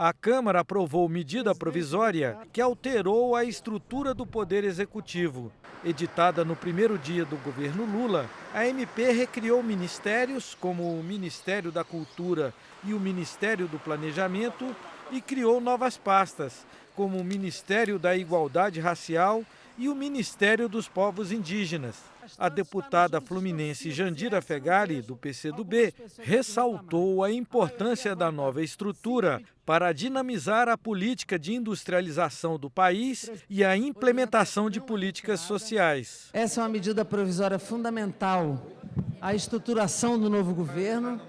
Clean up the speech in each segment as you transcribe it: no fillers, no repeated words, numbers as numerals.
A Câmara aprovou medida provisória que alterou a estrutura do Poder Executivo. Editada no primeiro dia do governo Lula, a MP recriou ministérios como o Ministério da Cultura e o Ministério do Planejamento e criou novas pastas, como o Ministério da Igualdade Racial e o Ministério dos Povos Indígenas. A deputada fluminense Jandira Fegali, do PCdoB, ressaltou a importância da nova estrutura para dinamizar a política de industrialização do país e a implementação de políticas sociais. Essa é uma medida provisória fundamental à estruturação do novo governo,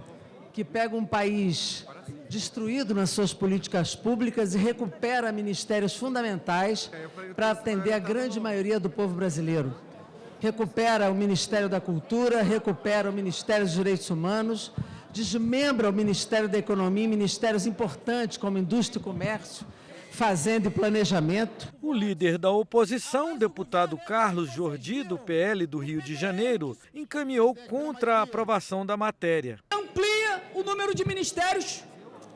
que pega um país destruído nas suas políticas públicas e recupera ministérios fundamentais para atender a grande maioria do povo brasileiro. Recupera o Ministério da Cultura, recupera o Ministério dos Direitos Humanos, desmembra o Ministério da Economia, ministérios importantes como Indústria e Comércio, Fazenda e Planejamento. O líder da oposição, deputado Carlos Jordi, do PL do Rio de Janeiro, encaminhou contra a aprovação da matéria. Amplia o número de ministérios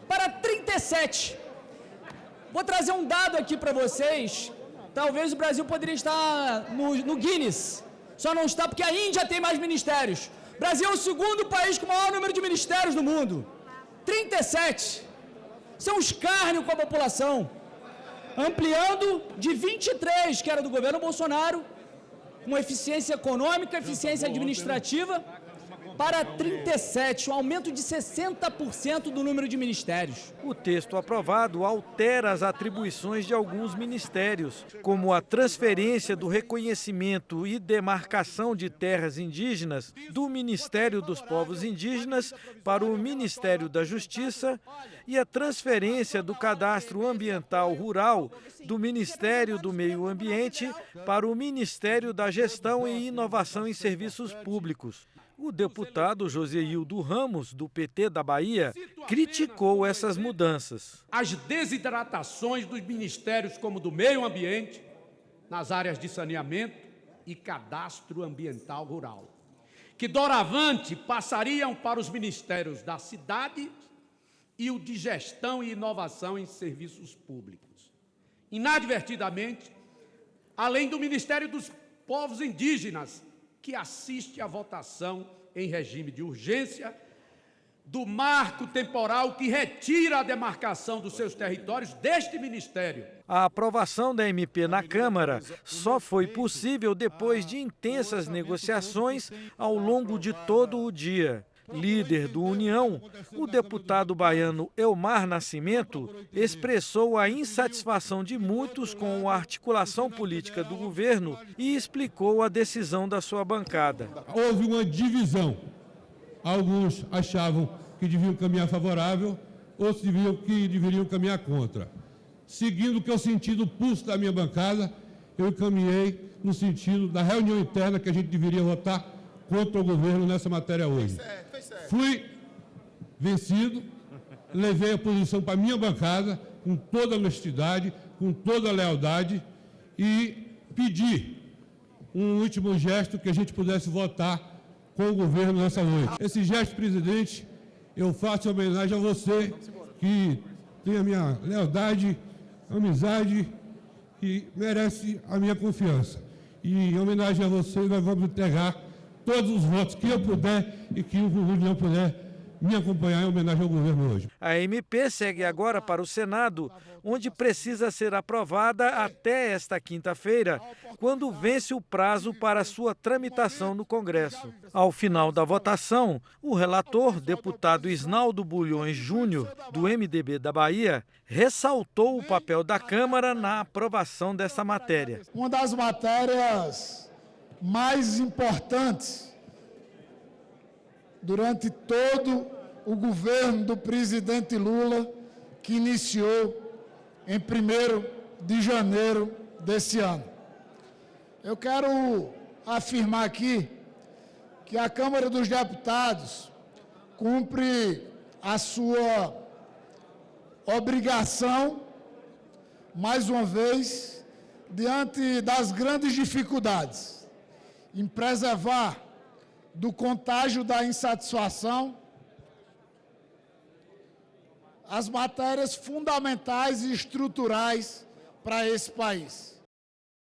para 37. Vou trazer um dado aqui para vocês. Talvez o Brasil poderia estar no Guinness. Só não está porque a Índia tem mais ministérios. O Brasil é o segundo país com o maior número de ministérios do mundo. 37. Isso é um escárnio com a população. Ampliando de 23, que era do governo Bolsonaro, com eficiência econômica, eficiência administrativa, para 37, um aumento de 60% do número de ministérios. O texto aprovado altera as atribuições de alguns ministérios, como a transferência do reconhecimento e demarcação de terras indígenas do Ministério dos Povos Indígenas para o Ministério da Justiça e a transferência do Cadastro Ambiental Rural do Ministério do Meio Ambiente para o Ministério da Gestão e Inovação em Serviços Públicos. O deputado Joséildo Ramos, do PT da Bahia, criticou essas mudanças. As desidratações dos ministérios como do meio ambiente, nas áreas de saneamento e cadastro ambiental rural, que doravante passariam para os ministérios da cidade e o de gestão e inovação em serviços públicos. Inadvertidamente, além do Ministério dos Povos Indígenas, que assiste à votação em regime de urgência, do marco temporal que retira a demarcação dos seus territórios deste Ministério. A aprovação da MP na Câmara só foi possível depois de intensas negociações ao longo de todo o dia. Líder do União, o deputado baiano Elmar Nascimento expressou a insatisfação de muitos com a articulação política do governo e explicou a decisão da sua bancada. Houve uma divisão. Alguns achavam que deviam caminhar favorável, outros que deveriam caminhar contra. Seguindo o que eu senti do pulso da minha bancada, eu caminhei no sentido da reunião interna que a gente deveria votar contra o governo nessa matéria hoje. Fui vencido, levei a posição para a minha bancada, com toda honestidade, com toda lealdade, e pedi um último gesto que a gente pudesse votar com o governo nessa noite. Esse gesto, presidente, eu faço em homenagem a você, que tem a minha lealdade, amizade e merece a minha confiança. E em homenagem a você, nós vamos entregar todos os votos que eu puder e que o União puder me acompanhar em homenagem ao governo hoje. A MP segue agora para o Senado, onde precisa ser aprovada até esta quinta-feira, quando vence o prazo para sua tramitação no Congresso. Ao final da votação, o relator, deputado Isnaldo Bulhões Júnior, do MDB da Bahia, ressaltou o papel da Câmara na aprovação dessa matéria. Uma das matérias mais importantes durante todo o governo do presidente Lula, que iniciou em 1º de janeiro desse ano. Eu quero afirmar aqui que a Câmara dos Deputados cumpre a sua obrigação, mais uma vez, diante das grandes dificuldades, em preservar do contágio da insatisfação as matérias fundamentais e estruturais para esse país.